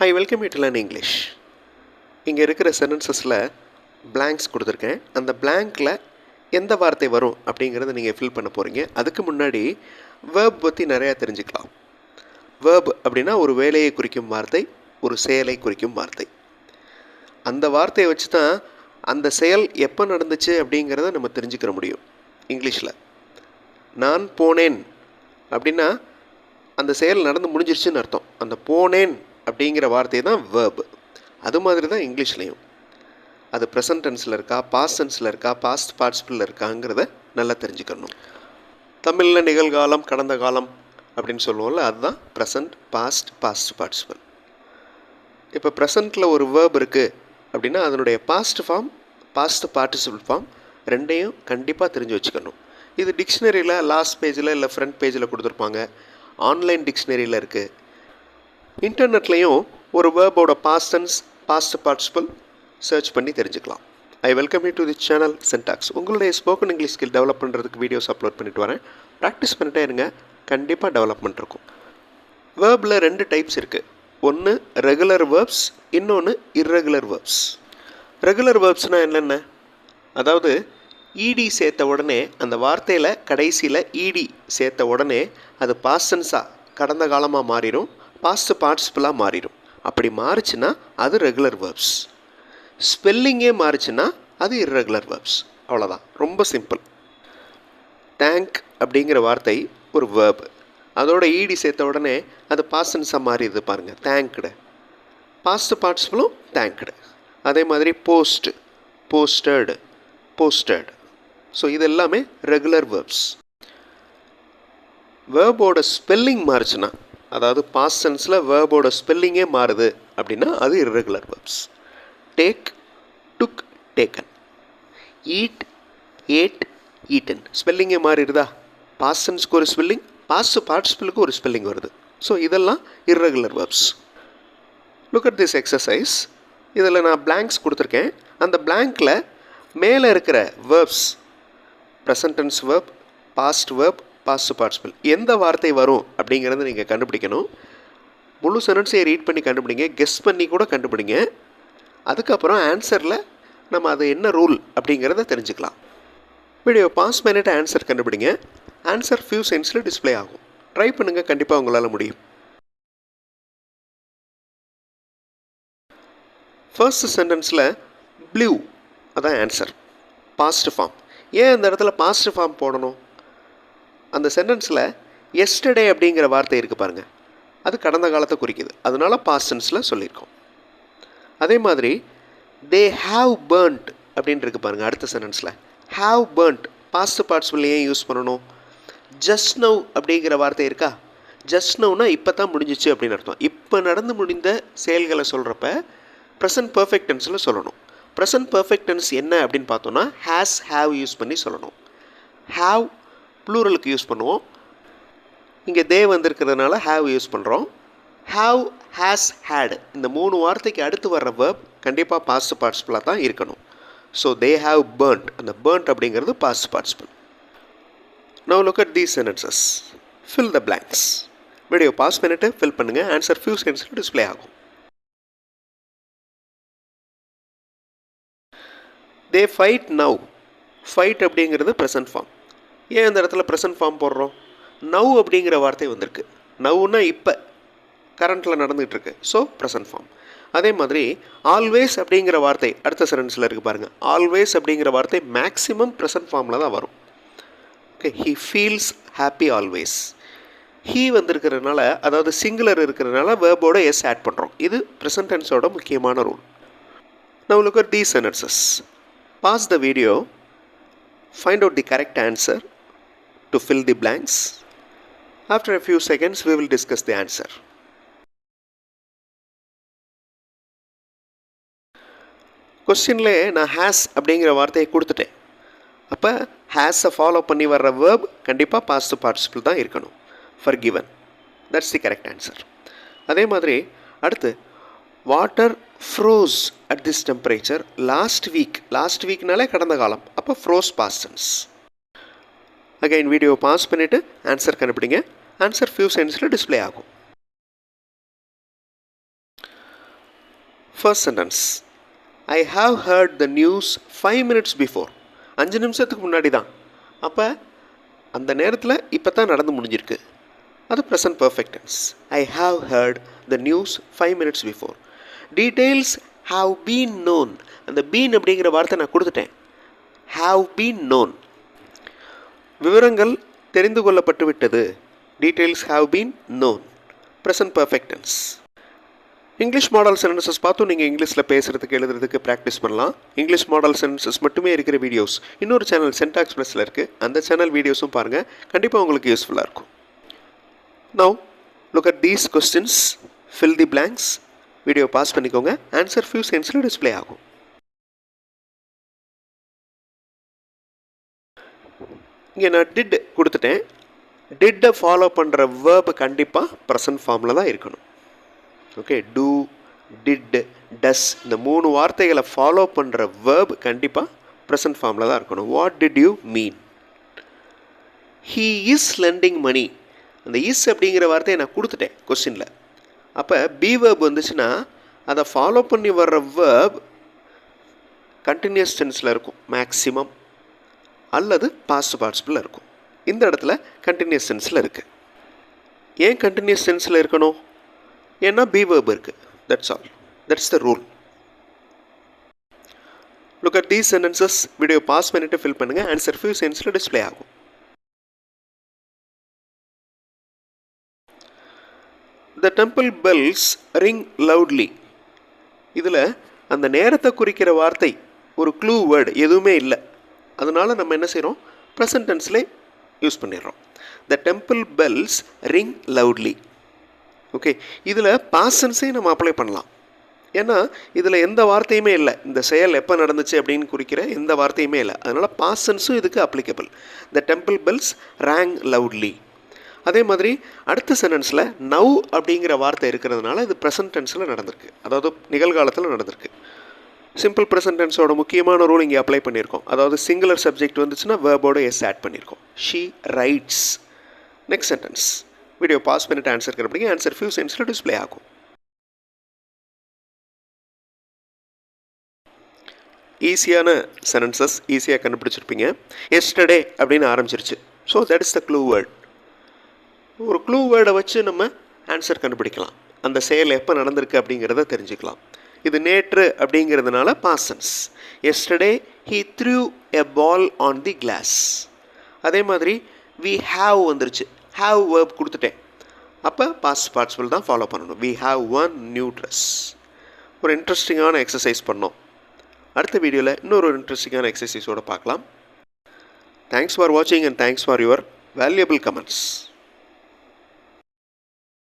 Hi, welcome you to Learn English. இங்கே இருக்கிற சென்டென்சஸில் blanks கொடுத்துருக்கேன். அந்த blankல எந்த வார்த்தை வரும் அப்படிங்கிறத நீங்கள் ஃபில் பண்ண போகிறீங்க. அதுக்கு முன்னாடி verb பற்றி நிறையா தெரிஞ்சுக்கலாம். verb அப்படின்னா ஒரு வேலையை குறிக்கும் வார்த்தை, ஒரு செயலை குறிக்கும் வார்த்தை. அந்த வார்த்தையை வச்சு தான் அந்த செயல் எப்போ நடந்துச்சு அப்படிங்கிறத நம்ம தெரிஞ்சுக்கிற முடியும் இங்கிலீஷில். நான் போனேன் அப்படின்னா அந்த செயல் நடந்து முடிஞ்சிருச்சுன்னு அர்த்தம். அந்த போனேன் அப்படிங்கிற வார்த்தை தான் verb. அது மாதிரி தான் இங்கிலீஷ்லேயும். அது ப்ரெசன்ட் டென்ஸில் இருக்கா, பாஸ்ட் டென்ஸில் இருக்கா, பாஸ்ட் பார்ட்டிசிபிளில் இருக்காங்கிறத நல்லா தெரிஞ்சுக்கணும். தமிழில் நிகழ்காலம், கடந்த காலம் அப்படின்னு சொல்லுவோம்ல, அதுதான் ப்ரெசன்ட், பாஸ்ட், பாஸ்ட் பார்ட்டிசிபிள். இப்போ ப்ரெசண்ட்டில் ஒரு verb இருக்குது அப்படின்னா அதனுடைய past form, past participle form ரெண்டையும் கண்டிப்பாக தெரிஞ்சு வச்சுக்கணும். இது டிக்ஷனரியில் லாஸ்ட் பேஜில் இல்லை ஃப்ரண்ட் பேஜில் கொடுத்துருப்பாங்க. ஆன்லைன் டிக்ஷனரியில் இருக்குது. இன்டர்நெட்லேயும் ஒரு வேர்போட past tense, past participle search பண்ணி தெரிஞ்சுக்கலாம். I welcome you to the channel Syntax. உங்களுடைய ஸ்போக்கன் இங்கிலீஷ் ஸ்கில் டெவலப் பண்ணுறதுக்கு வீடியோஸ் அப்லோட் பண்ணிட்டு வரேன். ப்ராக்டிஸ் பண்ணிட்டே இருங்க, கண்டிப்பாக டெவலப்மெண்ட் இருக்கும். வேர்பில் 2 டைப்ஸ் இருக்குது. ஒன்று ரெகுலர் வேர்ப்ஸ், இன்னொன்று இர்ரெகுலர் வேர்ப்ஸ். ரெகுலர் வேர்ப்ஸ்னால் என்னென்ன? அதாவது இடி சேர்த்த உடனே அந்த வார்த்தையில் கடைசியில் இடி சேர்த்த உடனே அது பாஸ்ட் டென்ஸாக கடந்த காலமாக மாறிடும், பாஸ்ட் பார்ட்டிசிபிளாக மாறிடும். அப்படி மாறுச்சுன்னா அது ரெகுலர் வேர்ப்ஸ். ஸ்பெல்லிங்கே மாறுச்சுன்னா அது இர்ரெகுலர் வேர்ப்ஸ். அவ்வளோதான், ரொம்ப சிம்பிள். தேங்க் அப்படிங்கிற வார்த்தை ஒரு வேர்ப். அதோட ஈடி சேர்த்த உடனே அது பாஸ்ட் டென்ஸாக மாறிடுது பாருங்கள், தேங்க்டு. Past பார்ட்டிசிபிளும் thanked. அதே மாதிரி போஸ்ட், போஸ்டர்டு, போஸ்டட். ஸோ இது எல்லாமே ரெகுலர் வேர்ப்ஸ். வேர்போட ஸ்பெல்லிங் மாறுச்சுன்னா, அதாவது பாஸ்ட் டென்ஸில் வேர்போட ஸ்பெல்லிங்கே மாறுது அப்படின்னா அது irregular verbs. Take, took, taken. Eat, ate, eaten. ஸ்பெல்லிங்கே மாறிடுதா? பாஸ்ட் டென்ஸ்க்கு ஒரு ஸ்பெல்லிங், பாஸ்ட் பார்ட்டிசிபிளுக்கு ஒரு ஸ்பெல்லிங் வருது. ஸோ இதெல்லாம் irregular verbs. Look at this exercise. இதில் நான் பிளாங்க்ஸ் கொடுத்துருக்கேன். அந்த பிளாங்க்கில் மேலே இருக்கிற verbs, present tense verb, past verb, past participle எந்த வார்த்தை வரும் அப்படிங்கிறத நீங்கள் கண்டுபிடிக்கணும். முழு சென்டென்ஸையை ரீட் பண்ணி கண்டுபிடிங்க, கெஸ் பண்ணி கூட கண்டுபிடிங்க. அதுக்கப்புறம் ஆன்சரில் நம்ம அது என்ன ரூல் அப்படிங்கிறத தெரிஞ்சுக்கலாம். வீடியோ பாஸ் பண்ணிட்டு ஆன்சர் கண்டுபிடிங்க. ஆன்சர் ஃபியூ செகண்ட்ஸில் டிஸ்பிளே ஆகும். ட்ரை பண்ணுங்கள், கண்டிப்பாக உங்களால் முடியும். ஃபர்ஸ்ட் சென்டென்ஸில் ப்ளூ அதான் ஆன்சர், பாஸ்ட் ஃபார்ம். ஏன் அந்த இடத்துல பாஸ்ட் ஃபார்ம் போடணும்? அந்த சென்டென்ஸில் எஸ்டர்டே அப்படிங்கிற வார்த்தை இருக்குது பாருங்கள், அது கடந்த காலத்தை குறிக்குது. அதனால பாஸ்ட் டென்ஸில் சொல்லியிருக்கோம். அதே மாதிரி தே ஹாவ் பர்ன்ட் அப்படின்னு இருக்குது பாருங்கள் அடுத்த சென்டென்ஸில். ஹாவ் பர்ன்ட் பாஸ்ட் பார்ட்டிசிபிள் ஏன் யூஸ் பண்ணணும்? ஜஸ்ட் நவ் அப்படிங்கிற வார்த்தை இருக்கா? ஜஸ்ட் நவ்னா இப்போ தான் முடிஞ்சிச்சு அப்படின்னு அர்த்தம். இப்போ நடந்து முடிந்த செயல்களை சொல்கிறப்ப ப்ரெசன்ட் பர்ஃபெக்ட் டென்ஸில் சொல்லணும். ப்ரெசன்ட் பர்ஃபெக்ட் டென்ஸ் என்ன அப்படின்னு பார்த்தோன்னா ஹேஸ், ஹாவ் யூஸ் பண்ணி சொல்லணும். ஹாவ் ப்ளூரலுக்கு யூஸ் பண்ணுவோம். இங்கே தே வந்திருக்கிறதுனால ஹாவ் யூஸ் பண்ணுறோம். ஹாவ், ஹேஸ், ஹேட் இந்த 3 வார்த்தைக்கு அடுத்து வர்ற வேர்ப் கண்டிப்பாக பாஸ்ட் பார்ட்டிசிபிளாக தான் இருக்கணும். ஸோ தே ஹாவ் பர்ன்ட், அந்த பர்ன்ட் அப்படிங்கிறது past participle. Now look at these sentences. Fill the blanks. Video pause பண்ணிவிட்டு ஃபில் பண்ணுங்கள். ஆன்சர் ஃபியூ செகண்ட்ஸில் டிஸ்பிளே ஆகும். They fight now. ஃபைட் அப்படிங்கிறது ப்ரெசன்ட் ஃபார்ம். ஏன் இந்த இடத்துல ப்ரெசன்ட் ஃபார்ம் போடுறோம்? நவ் அப்படிங்கிற வார்த்தை வந்திருக்கு. நவ்னா இப்போ கரண்ட்டில் நடந்துகிட்டு இருக்கு. So present form. அதே மாதிரி ஆல்வேஸ் அப்படிங்கிற வார்த்தை அடுத்த சென்டென்ஸில் இருக்குது பாருங்கள். ஆல்வேஸ் அப்படிங்கிற வார்த்தை மேக்ஸிமம் ப்ரெசன்ட் ஃபார்மில் தான் வரும். Okay, he feels happy always. He வந்திருக்கிறதுனால, அதாவது சிங்குலர் இருக்கிறதுனால வேர்போட எஸ் ஆட் பண்ணுறோம். இது ப்ரெசன்ட் டென்ஸோட முக்கியமான rule. Now look at these sentences. Pause the video, find out the correct answer to fill the blanks. After a few seconds, we will discuss the answer. கொஸ்டின்லே நான் has அப்படிங்கிற வார்த்தையை கொடுத்துட்டேன். அப்போ ஹேஸை follow பண்ணி வர்ற வேர்ப் கண்டிப்பாக past participle தான் இருக்கணும். For given, that's the correct answer. அதே மாதிரி அடுத்து water froze at this temperature last week. Last வீக்னாலே கடந்த காலம், அப்போ froze past tense. Again video pause பண்ணிவிட்டு ஆன்சர் கண்டுபிடிங்க. ஆன்சர் ஃபியூ செகண்ட்ஸில் டிஸ்பிளே ஆகும். First sentence, I have heard the news 5 minutes before. 5 நிமிஷத்துக்கு முன்னாடி தான். அப்போ அந்த நேரத்தில் இப்போ தான் நடந்து முடிஞ்சிருக்கு. அது present perfect tense. I have heard the news 5 minutes before. Details have been known. அந்த பீன் அப்படிங்கிற வார்த்தை நான் கொடுத்துட்டேன். ஹாவ் பீன் நோன், விவரங்கள் தெரிந்து கொள்ளப்பட்டு விட்டது. Details have been known, present perfect tense. English model sentences பார்த்தும் நீங்கள் இங்கிலீஷில் பேசுகிறதுக்கு எழுதுறதுக்கு ப்ராக்டிஸ் பண்ணலாம். இங்கிலீஷ் மாடல் சென்டென்சஸ் மட்டுமே இருக்கிற வீடியோஸ் இன்னொரு சேனல் சென்டாக்ஸ் ப்ளஸில் இருக்குது. அந்த சேனல் வீடியோஸும் பாருங்கள், கண்டிப்பாக உங்களுக்கு யூஸ்ஃபுல்லாக இருக்கும். Now look at these questions, fill the blanks. Video pause பண்ணிக்கோங்க. ஆன்சர் ஃபியூ செகண்ட்ஸில் டிஸ்பிளே ஆகும். இங்கே நான் டிட் கொடுத்துட்டேன். டிட்டை ஃபாலோ பண்ணுற வேர்பு கண்டிப்பாக ப்ரெசன்ட் ஃபார்மில் தான் இருக்கணும். ஓகே, டூ, டிட், டஸ், இந்த 3 வார்த்தைகளை ஃபாலோ பண்ணுற வேர்ப் கண்டிப்பாக ப்ரெசன்ட் ஃபார்மில் தான் இருக்கணும். What did you mean? He is lending money. அந்த இஸ் அப்படிங்கிற வார்த்தையை நான் கொடுத்துட்டேன் கொஸ்டினில். அப்போ பி வேர்ப் வந்துச்சுன்னா அதை ஃபாலோ பண்ணி வர்ற வேர்ப் கண்டினியூஸ் டென்ஸில் இருக்கும் மேக்ஸிமம், அல்லது பாஸ்ட் பார்ட்டிசிபிளில் இருக்கும். இந்த இடத்துல கண்டினியூஸ் டென்ஸில் இருக்குது. ஏன் கண்டினியூஸ் டென்ஸில் இருக்கணும்? ஏன்னா பி வேர்ப் இருக்குது. That's all. That's the rule. Look at these sentences. Video pause பண்ணிவிட்டு ஃபில் பண்ணுங்கள். ஆன்சர் ஃபியூ செகண்ட்ஸில் டிஸ்பிளே ஆகும். The temple bells ring loudly. இதில் அந்த நேரத்தை குறிக்கிற வார்த்தை ஒரு க்ளூ வேர்டு எதுவுமே இல்லை. அதனால் நம்ம என்ன செய்கிறோம்? ப்ரெசன்ட் டென்ஸில் யூஸ் பண்ணிடுறோம். The temple bells ring loudly. Okay, இதில் பாஸ்ட் டென்ஸையும் நம்ம அப்ளை பண்ணலாம். ஏன்னா இதில் எந்த வார்த்தையுமே இல்லை. இந்த செயல் எப்போ நடந்துச்சு அப்படின்னு குறிக்கிற எந்த வார்த்தையுமே இல்லை. அதனால் பாஸ்ட் டென்ஸும் இதுக்கு applicable. The temple bells rang loudly. அதே மாதிரி அடுத்த சென்டென்ஸில் நவ் அப்படிங்கிற வார்த்தை இருக்கிறதுனால இது ப்ரெசன்ட் டென்ஸில் நடந்திருக்கு, அதாவது நிகழ்காலத்தில் நடந்திருக்கு. சிம்பிள் ப்ரெசன்ட் டென்ஸோட முக்கியமான ரூல் இங்கே அப்ளை பண்ணியிருக்கோம். அதாவது சிங்குலர் சப்ஜெக்ட் வந்துச்சுன்னா வேர்போட எஸ் ஆட் பண்ணியிருக்கோம். She writes. Next sentence. Video pause பண்ணிட்டு ஆன்சர் கண்டுபிடிங்க. ஆன்சர் ஃபியூ செகண்ட்ஸில் டிஸ்பிளே ஆகும். ஈஸியான சென்டென்சஸ் ஈஸியாக கண்டுபிடிச்சிருப்பீங்க. எஸ்டர்டே அப்படின்னு ஆரம்பிச்சிருச்சு. So that is the clue word. ஒரு க்ளூ வேர்டை வச்சு நம்ம ஆன்சர் கண்டுபிடிக்கலாம். அந்த செயல் எப்போ நடந்திருக்கு அப்படிங்கிறத தெரிஞ்சுக்கலாம். இது நேற்று அப்படிங்கிறதுனால past tense. Yesterday he threw a ball on the glass. அதே மாதிரி வி ஹாவ் வந்துருச்சு. ஹாவ் வேர்ப் கொடுத்துட்டேன். அப்போ பாஸ்ட் பார்ட்டிசிபிள் தான் ஃபாலோ பண்ணணும். We have worn new dress. ஒரு இன்ட்ரெஸ்டிங்கான எக்ஸசைஸ் பண்ணோம். அடுத்த வீடியோவில் இன்னொரு இன்ட்ரெஸ்டிங்கான எக்ஸசைஸோடு பார்க்கலாம். தேங்க்ஸ் ஃபார் வாட்சிங் and thanks for your valuable comments.